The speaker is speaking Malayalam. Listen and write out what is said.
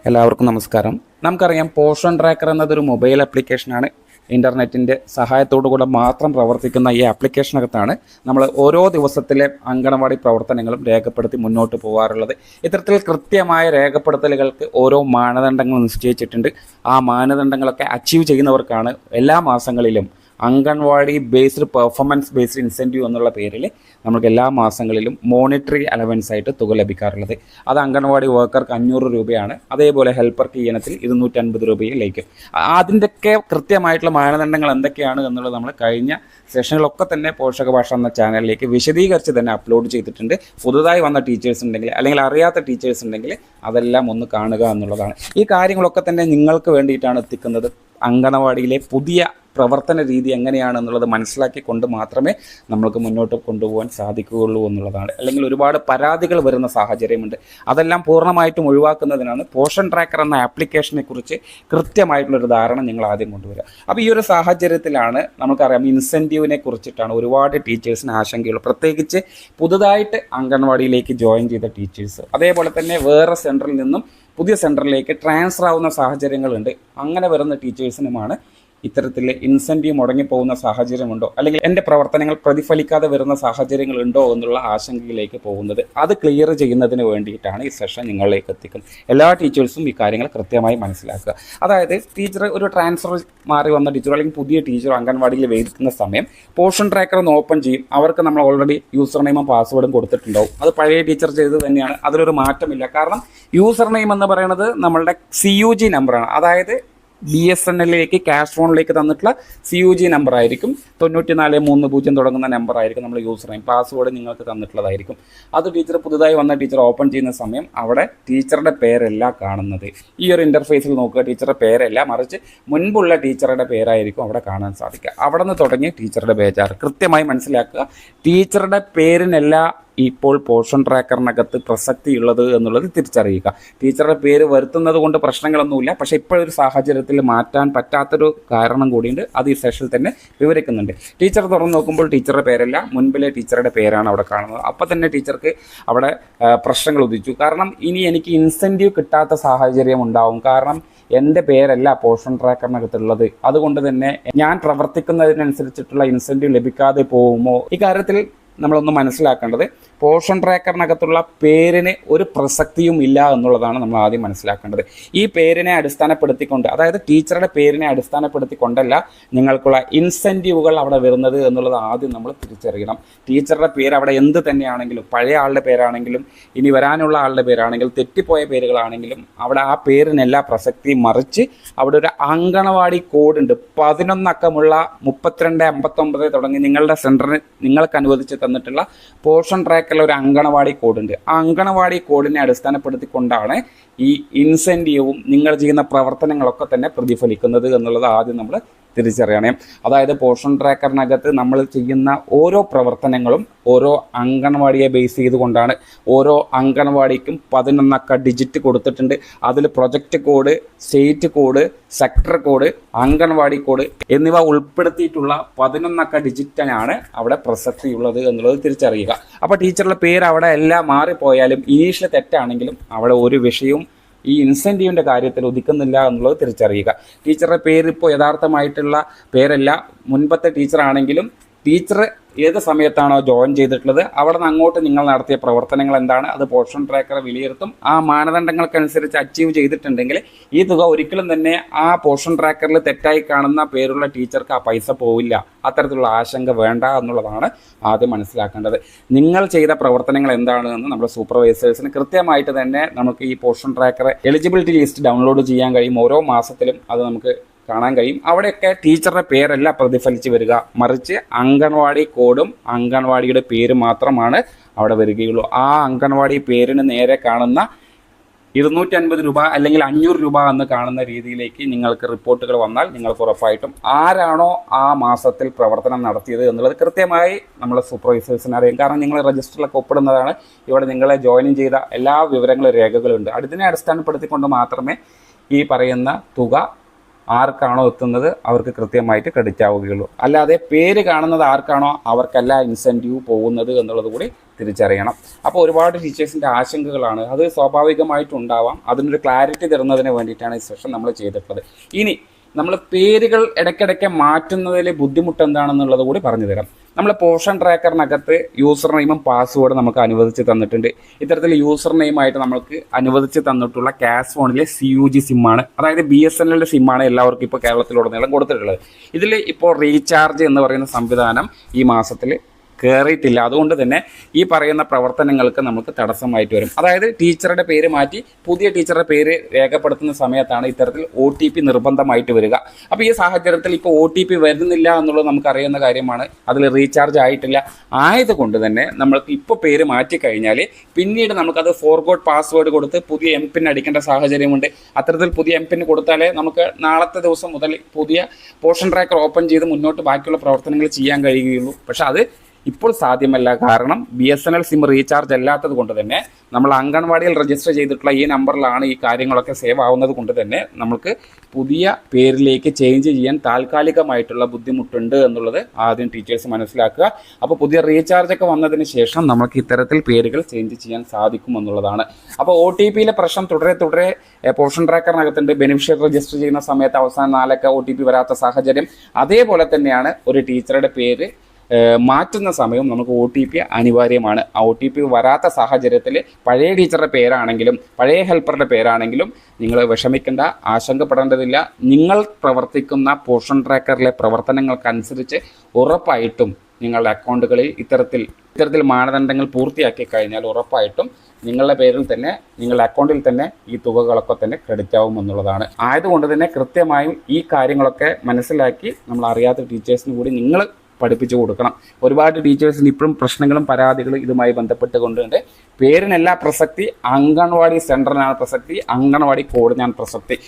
എല്ലാവർക്കും നമസ്കാരം. നമുക്കറിയാം പോഷൻ ട്രാക്കർ എന്നതൊരു മൊബൈൽ ആപ്ലിക്കേഷനാണ്. ഇൻ്റർനെറ്റിൻ്റെ സഹായത്തോടു കൂടെ മാത്രം പ്രവർത്തിക്കുന്ന ഈ ആപ്ലിക്കേഷനകത്താണ് നമ്മൾ ഓരോ ദിവസത്തിലെ അങ്കണവാടി പ്രവർത്തനങ്ങളും രേഖപ്പെടുത്തി മുന്നോട്ട് പോകാറുള്ളത്. ഇത്തരത്തിൽ കൃത്യമായ രേഖപ്പെടുത്തലുകൾക്ക് ഓരോ മാനദണ്ഡങ്ങൾ നിശ്ചയിച്ചിട്ടുണ്ട്. ആ മാനദണ്ഡങ്ങളൊക്കെ അച്ചീവ് ചെയ്യുന്നവർക്കാണ് എല്ലാ മാസങ്ങളിലും anganwadi based performance based incentive എന്നുള്ള പേരിൽ നമുക്ക് എല്ലാ മാസങ്ങളിലും മോണിറ്ററി അലവൻസ് ആയിട്ട് തുക ലഭിക്കാറുള്ളത്. അത് അംഗൻവാടി വർക്കർക്ക് 500 രൂപയാണ്. അതേപോലെ ഹെൽപ്പർക്ക് ഈ ഇനത്തിൽ 250 രൂപയിലേക്ക്. അതിൻ്റെയൊക്കെ കൃത്യമായിട്ടുള്ള മാനദണ്ഡങ്ങൾ എന്തൊക്കെയാണ് എന്നുള്ളത് നമ്മൾ കഴിഞ്ഞ സെഷനിലൊക്കെ തന്നെ പോഷക ഭാഷ എന്ന ചാനലിലേക്ക് വിശദീകരിച്ച് തന്നെ അപ്ലോഡ് ചെയ്തിട്ടുണ്ട്. പുതുതായി വന്ന ടീച്ചേഴ്സ് ഉണ്ടെങ്കിൽ അല്ലെങ്കിൽ അറിയാത്ത ടീച്ചേഴ്സ് ഉണ്ടെങ്കിൽ അതെല്ലാം ഒന്ന് കാണുക എന്നുള്ളതാണ്. ഈ കാര്യങ്ങളൊക്കെ തന്നെ നിങ്ങൾക്ക് വേണ്ടിയിട്ടാണ് എത്തിക്കുന്നത്. അംഗനവാടിയിലെ പുതിയ പ്രവർത്തന രീതി എങ്ങനെയാണെന്നുള്ളത് മനസ്സിലാക്കിക്കൊണ്ട് മാത്രമേ നമ്മൾക്ക് മുന്നോട്ട് കൊണ്ടുപോകാൻ സാധിക്കുകയുള്ളൂ എന്നുള്ളതാണ്. അല്ലെങ്കിൽ ഒരുപാട് പരാതികൾ വരുന്ന സാഹചര്യമുണ്ട്. അതെല്ലാം പൂർണ്ണമായിട്ടും ഒഴിവാക്കുന്നതിനാണ് പോഷൻ ട്രാക്കർ എന്ന ആപ്ലിക്കേഷനെ കുറിച്ച് കൃത്യമായിട്ടുള്ളൊരു ധാരണ നിങ്ങൾ ആദ്യം കൊണ്ടുവരിക. അപ്പോൾ ഈ ഒരു സാഹചര്യത്തിലാണ് നമുക്കറിയാം ഇൻസെൻറ്റീവിനെ കുറിച്ചിട്ടാണ് ഒരുപാട് ടീച്ചേഴ്സിന് ആശങ്കയുള്ളൂ. പ്രത്യേകിച്ച് പുതുതായിട്ട് അംഗൻവാടിയിലേക്ക് ജോയിൻ ചെയ്ത ടീച്ചേഴ്സ്, അതേപോലെ തന്നെ വേറെ സെൻറ്ററിൽ നിന്നും പുതിയ സെൻറ്ററിലേക്ക് ട്രാൻസ്ഫർ ആവുന്ന സാഹചര്യങ്ങളുണ്ട്. അങ്ങനെ വരുന്ന ടീച്ചേഴ്സിനുമാണ് ഇത്തരത്തിൽ ഇൻസെൻറ്റീവ് മുടങ്ങിപ്പോകുന്ന സാഹചര്യമുണ്ടോ, അല്ലെങ്കിൽ എൻ്റെ പ്രവർത്തനങ്ങൾ പ്രതിഫലിക്കാതെ വരുന്ന സാഹചര്യങ്ങളുണ്ടോ എന്നുള്ള ആശങ്കയിലേക്ക് പോകുന്നത്. അത് ക്ലിയർ ചെയ്യുന്നതിന് വേണ്ടിയിട്ടാണ് ഈ സെഷൻ നിങ്ങളിലേക്ക് എത്തിക്കുന്നത്. എല്ലാ ടീച്ചേഴ്സും ഈ കാര്യങ്ങൾ കൃത്യമായി മനസ്സിലാക്കുക. അതായത് ടീച്ചർ ഒരു ട്രാൻസ്ഫർ മാറി വന്ന ടീച്ചർ അല്ലെങ്കിൽ പുതിയ ടീച്ചർ അംഗൻവാടിയിൽ വരുന്ന സമയം പോഷൻ ട്രാക്കർ ഒന്ന് ഓപ്പൺ ചെയ്യും. അവർക്ക് നമ്മൾ ഓൾറെഡി യൂസർ നെയിമും പാസ്വേഡും കൊടുത്തിട്ടുണ്ടാവും. അത് പഴയ ടീച്ചർ ചെയ്തത് തന്നെയാണ്. അതിലൊരു മാറ്റമില്ല. കാരണം യൂസർ നെയിം എന്ന് പറയുന്നത് നമ്മളുടെ CUG നമ്പറാണ്. അതായത് BSNL ക്യാഷ് ഫോണിലേക്ക് തന്നിട്ടുള്ള CUG നമ്പർ ആയിരിക്കും. 9430 തുടങ്ങുന്ന നമ്പർ ആയിരിക്കും നമ്മൾ യൂസർ നെയിം. പാസ്വേഡ് നിങ്ങൾക്ക് തന്നിട്ടുള്ളതായിരിക്കും. അത് ടീച്ചർ പുതുതായി വന്ന ടീച്ചർ ഓപ്പൺ ചെയ്യുന്ന സമയം അവിടെ ടീച്ചറുടെ പേരല്ല കാണുന്നത്. ഈ ഒരു ഇൻ്റർഫേസിൽ നോക്കുക, ടീച്ചറുടെ പേരല്ല, മറിച്ച് മുൻപുള്ള ടീച്ചറുടെ പേരായിരിക്കും അവിടെ കാണാൻ സാധിക്കുക. അവിടെ നിന്ന് തുടങ്ങി ടീച്ചറുടെ ബേജാറ് കൃത്യമായി മനസ്സിലാക്കുക. ടീച്ചറുടെ പേരിനല്ല ഇപ്പോൾ പോഷൻ ട്രാക്കറിനകത്ത് പ്രസക്തിയുള്ളത് എന്നുള്ളത് തിരിച്ചറിയുക. ടീച്ചറുടെ പേര് വരുത്തുന്നത് കൊണ്ട് പ്രശ്നങ്ങളൊന്നുമില്ല. പക്ഷേ ഇപ്പോഴൊരു സാഹചര്യത്തിൽ മാറ്റാൻ പറ്റാത്തൊരു കാരണം കൂടിയുണ്ട്. അത് ഈ സെഷനിൽ തന്നെ വിവരിക്കുന്നുണ്ട്. ടീച്ചർ തുറന്ന് നോക്കുമ്പോൾ ടീച്ചറുടെ പേരല്ല, മുൻപിലെ ടീച്ചറുടെ പേരാണ് അവിടെ കാണുന്നത്. അപ്പോൾ തന്നെ ടീച്ചർക്ക് അവിടെ പ്രശ്നങ്ങൾ ഉദിച്ചു. കാരണം ഇനി എനിക്ക് ഇൻസെൻറ്റീവ് കിട്ടാത്ത സാഹചര്യം ഉണ്ടാവും. കാരണം എൻ്റെ പേരല്ല പോഷൻ ട്രാക്കറിനകത്തുള്ളത്. അതുകൊണ്ട് തന്നെ ഞാൻ പ്രവർത്തിക്കുന്നതിനനുസരിച്ചിട്ടുള്ള ഇൻസെൻറ്റീവ് ലഭിക്കാതെ പോകുമോ? ഇക്കാര്യത്തിൽ നമ്മളൊന്ന് മനസ്സിലാക്കേണ്ടത് പോഷൻ ട്രാക്കറിനകത്തുള്ള പേരിന് ഒരു പ്രസക്തിയും ഇല്ല എന്നുള്ളതാണ് നമ്മൾ ആദ്യം മനസ്സിലാക്കേണ്ടത്. ഈ പേരിനെ അടിസ്ഥാനപ്പെടുത്തിക്കൊണ്ട്, അതായത് ടീച്ചറുടെ പേരിനെ അടിസ്ഥാനപ്പെടുത്തിക്കൊണ്ടല്ല നിങ്ങൾക്കുള്ള ഇൻസെൻറ്റീവുകൾ അവിടെ വരുന്നത് എന്നുള്ളത് ആദ്യം നമ്മൾ തിരിച്ചറിയണം. ടീച്ചറുടെ പേര് അവിടെ എന്ത് തന്നെയാണെങ്കിലും, പഴയ ആളുടെ പേരാണെങ്കിലും ഇനി വരാനുള്ള ആളുടെ പേരാണെങ്കിലും തെറ്റിപ്പോയ പേരുകളാണെങ്കിലും അവിടെ ആ പേരിനെല്ലാ പ്രസക്തിയും, മറിച്ച് അവിടെ ഒരു അങ്കണവാടി കോഡുണ്ട്. 11 അക്കമുള്ള 3259 തുടങ്ങി നിങ്ങളുടെ സെൻറ്ററിന് നിങ്ങൾക്ക് അനുവദിച്ച് തന്നിട്ടുള്ള പോഷൻ ട്രാക്കറിൽ ഒരു അങ്കണവാടി കോഡുണ്ട്. ആ അങ്കണവാടി കോഡിനെ അടിസ്ഥാനപ്പെടുത്തിക്കൊണ്ടാണ് ഈ ഇൻസെൻറ്റീവും നിങ്ങൾ ചെയ്യുന്ന പ്രവർത്തനങ്ങളൊക്കെ തന്നെ പ്രതിഫലിക്കുന്നത് എന്നുള്ളത് ആദ്യം നമ്മൾ തിരിച്ചറിയണം. അതായത് പോഷൻ ട്രാക്കറിനകത്ത് നമ്മൾ ചെയ്യുന്ന ഓരോ പ്രവർത്തനങ്ങളും ഓരോ അംഗൻവാടിയെ ബേസ് ചെയ്തുകൊണ്ടാണ്. ഓരോ അംഗൻവാടിക്കും 11 അക്ക ഡിജിറ്റ് കൊടുത്തിട്ടുണ്ട്. അതിൽ project code, state code, sector code, anganwadi code എന്നിവ ഉൾപ്പെടുത്തിയിട്ടുള്ള 11 അക്ക ഡിജിറ്റാണ് അവിടെ പ്രസക്തിയുള്ളത് എന്നുള്ളത് തിരിച്ചറിയുക. അപ്പോൾ ടീച്ചറുടെ പേര് അവിടെ എല്ലാം മാറിപ്പോയാലും ഇനീഷ്യൽ തെറ്റാണെങ്കിലും അവിടെ ഒരു വിഷയവും ഈ ഇൻസെൻറ്റീവിൻ്റെ കാര്യത്തിൽ ഉദിക്കുന്നില്ല എന്നുള്ളത് തിരിച്ചറിയുക. ടീച്ചറുടെ പേര് ഇപ്പോൾ യഥാർത്ഥമായിട്ടുള്ള പേരല്ല. മുൻപത്തെ ടീച്ചറാണെങ്കിലും ടീച്ചർ ഏത് സമയത്താണോ ജോയിൻ ചെയ്തിട്ടുള്ളത് അവിടെ നിന്ന് അങ്ങോട്ട് നിങ്ങൾ നടത്തിയ പ്രവർത്തനങ്ങൾ എന്താണ്, അത് പോഷൻ ട്രാക്കർ വിലയിരുത്തും. ആ മാനദണ്ഡങ്ങൾക്കനുസരിച്ച് അച്ചീവ് ചെയ്തിട്ടുണ്ടെങ്കിൽ ഈ തുക ഒരിക്കലും തന്നെ ആ പോഷൻ ട്രാക്കറിൽ തെറ്റായി കാണുന്ന പേരുള്ള ടീച്ചർക്ക് ആ പൈസ പോവില്ല. അത്തരത്തിലുള്ള ആശങ്ക വേണ്ട എന്നുള്ളതാണ് ആദ്യം മനസ്സിലാക്കേണ്ടത്. നിങ്ങൾ ചെയ്ത പ്രവർത്തനങ്ങൾ എന്താണ് എന്ന് നമ്മുടെ സൂപ്പർവൈസേഴ്സിന് കൃത്യമായിട്ട് തന്നെ നമുക്ക് ഈ Poshan tracker eligibility list download ചെയ്യാൻ കഴിയും. ഓരോ മാസത്തിലും അത് നമുക്ക് കാണാൻ കഴിയും. അവിടെയൊക്കെ ടീച്ചറുടെ പേരല്ല പ്രതിഫലിച്ച് വരിക, മറിച്ച് അംഗൻവാടി കോഡും അംഗൻവാടിയുടെ പേര് മാത്രമാണ് അവിടെ വരികയുള്ളൂ. ആ അംഗൻവാടി പേരിന് നേരെ കാണുന്ന 250 രൂപ അല്ലെങ്കിൽ 500 രൂപ എന്ന് കാണുന്ന രീതിയിലേക്ക് നിങ്ങൾക്ക് റിപ്പോർട്ടുകൾ വന്നാൽ നിങ്ങൾക്ക് ഉറപ്പായിട്ടും ആരാണോ ആ മാസത്തിൽ പ്രവർത്തനം നടത്തിയത് എന്നുള്ളത് കൃത്യമായി നമ്മളെ സൂപ്പർവൈസേഴ്സിന് അറിയാം. കാരണം നിങ്ങൾ രജിസ്റ്ററിലൊക്കെ ഒപ്പിടുന്നതാണ്. ഇവിടെ നിങ്ങളെ ജോയിൻ ചെയ്ത എല്ലാ വിവരങ്ങളും, രേഖകളുണ്ട്. അതിനെ അടിസ്ഥാനപ്പെടുത്തിക്കൊണ്ട് മാത്രമേ ഈ പറയുന്ന തുക ആർക്കാണോ എത്തുന്നത് അവർക്ക് കൃത്യമായിട്ട് ക്രെഡിറ്റ് ആവുകയുള്ളൂ. അല്ലാതെ പേര് കാണുന്നത് ആർക്കാണോ അവർക്കല്ല ഇൻസെൻറ്റീവ് പോകുന്നത് എന്നുള്ളത് കൂടി തിരിച്ചറിയണം. അപ്പോൾ ഒരുപാട് ടീച്ചേഴ്സിൻ്റെ ആശങ്കകളാണ്, അത് സ്വാഭാവികമായിട്ടുണ്ടാവാം. അതിനൊരു ക്ലാരിറ്റി തരുന്നതിന് വേണ്ടിയിട്ടാണ് ഈ സെഷൻ നമ്മൾ ചെയ്തിട്ടുള്ളത്. ഇനി നമ്മൾ പേരുകൾ ഇടയ്ക്കിടയ്ക്ക് മാറ്റുന്നതിലെ ബുദ്ധിമുട്ട് എന്താണെന്നുള്ളത് കൂടി പറഞ്ഞു തരാം. നമ്മൾ പോർഷൻ ട്രാക്കറിനകത്ത് യൂസർ നെയിമും പാസ്വേഡ് നമുക്ക് അനുവദിച്ച് തന്നിട്ടുണ്ട്. ഇത്തരത്തിൽ യൂസർ നെയിമായിട്ട് നമുക്ക് അനുവദിച്ച് തന്നിട്ടുള്ള കാസ് ഫോണിലെ CUG സിമ്മാണ്, അതായത് BSNL സിമ്മാണ് എല്ലാവർക്കും ഇപ്പോൾ കേരളത്തിലുടനീളം കൊടുത്തിട്ടുള്ളത്. ഇതിൽ ഇപ്പോൾ റീചാർജ് എന്ന് പറയുന്ന സംവിധാനം ഈ മാസത്തിൽ കയറിയിട്ടില്ല. അതുകൊണ്ട് തന്നെ ഈ പറയുന്ന പ്രവർത്തനങ്ങൾക്ക് നമുക്ക് തടസ്സമായിട്ട് വരും. അതായത് ടീച്ചറുടെ പേര് മാറ്റി പുതിയ ടീച്ചറുടെ പേര് രേഖപ്പെടുത്തുന്ന സമയത്താണ് ഇത്തരത്തിൽ OTP നിർബന്ധമായിട്ട് വരിക. അപ്പോൾ ഈ സാഹചര്യത്തിൽ ഇപ്പോൾ OTP വരുന്നില്ല എന്നുള്ളത് നമുക്കറിയുന്ന കാര്യമാണ്. അതിൽ റീചാർജ് ആയിട്ടില്ല. ആയതുകൊണ്ട് തന്നെ നമ്മൾക്ക് ഇപ്പോൾ പേര് മാറ്റിക്കഴിഞ്ഞാൽ പിന്നീട് നമുക്കത് ഫോർഗോട്ട് പാസ്വേഡ് കൊടുത്ത് പുതിയ MPIN അടിക്കേണ്ട സാഹചര്യമുണ്ട്. അത്തരത്തിൽ പുതിയ MPIN കൊടുത്താലേ നമുക്ക് നാളത്തെ ദിവസം മുതൽ പുതിയ പോർഷൻ ട്രാക്കർ ഓപ്പൺ ചെയ്ത് മുന്നോട്ട് ബാക്കിയുള്ള പ്രവർത്തനങ്ങൾ ചെയ്യാൻ കഴിയുകയുള്ളൂ. പക്ഷെ അത് ഇപ്പോൾ സാധ്യമല്ല. കാരണം BSNL സിം റീചാർജ് അല്ലാത്തത് കൊണ്ട് തന്നെ നമ്മൾ അംഗൻവാടിയിൽ രജിസ്റ്റർ ചെയ്തിട്ടുള്ള ഈ നമ്പറിലാണ് ഈ കാര്യങ്ങളൊക്കെ സേവ് ആവുന്നത് കൊണ്ട് തന്നെ നമുക്ക് പുതിയ പേരിലേക്ക് ചേഞ്ച് ചെയ്യാൻ താൽക്കാലികമായിട്ടുള്ള ബുദ്ധിമുട്ടുണ്ട് എന്നുള്ളത് ആദ്യം ടീച്ചേഴ്സ് മനസ്സിലാക്കുക. അപ്പോൾ പുതിയ റീചാർജ് ഒക്കെ വന്നതിന് ശേഷം നമുക്ക് ഇത്തരത്തിൽ പേരുകൾ ചേഞ്ച് ചെയ്യാൻ സാധിക്കും എന്നുള്ളതാണ്. അപ്പോൾ OTPയിലെ പ്രശ്നം തുടരെ പോർഷൻ ട്രാക്കറിനകത്തുണ്ട്. ബെനിഫിഷ്യറി രജിസ്റ്റർ ചെയ്യുന്ന സമയത്ത് അവസാന 4 OTP വരാത്ത സാഹചര്യം. അതേപോലെ തന്നെയാണ് ഒരു ടീച്ചറുടെ പേര് മാറ്റുന്ന സമയവും നമുക്ക് OTP അനിവാര്യമാണ്. ആ OTP വരാത്ത സാഹചര്യത്തിൽ പഴയ ടീച്ചറുടെ പേരാണെങ്കിലും പഴയ ഹെൽപ്പറുടെ പേരാണെങ്കിലും നിങ്ങൾ വിഷമിക്കേണ്ട, ആശങ്കപ്പെടേണ്ടതില്ല. നിങ്ങൾ പ്രവർത്തിക്കുന്ന പോർഷൻ ട്രാക്കറിലെ പ്രവർത്തനങ്ങൾക്കനുസരിച്ച് ഉറപ്പായിട്ടും നിങ്ങളുടെ അക്കൗണ്ടുകളിൽ ഇത്തരത്തിൽ മാനദണ്ഡങ്ങൾ പൂർത്തിയാക്കി കഴിഞ്ഞാൽ ഉറപ്പായിട്ടും നിങ്ങളുടെ പേരിൽ തന്നെ നിങ്ങളുടെ അക്കൗണ്ടിൽ തന്നെ ഈ തുകകളൊക്കെ തന്നെ ക്രെഡിറ്റ് ആവും എന്നുള്ളതാണ്. ആയതുകൊണ്ട് തന്നെ കൃത്യമായും ഈ കാര്യങ്ങളൊക്കെ മനസ്സിലാക്കി നമ്മൾ അറിയാത്ത ടീച്ചേഴ്സിന് കൂടി നിങ്ങൾ പഠിപ്പിച്ചു കൊടുക്കണം. ഒരുപാട് ടീച്ചേഴ്സിന് ഇപ്പോഴും പ്രശ്നങ്ങളും പരാതികളും ഇതുമായി ബന്ധപ്പെട്ടുകൊണ്ടുണ്ട്. പേരിനല്ല പ്രസക്തി, അംഗൻവാടി സെൻറ്ററിനാണ് പ്രസക്തി, അംഗൻവാടി കോഡിനാണ് പ്രസക്തി.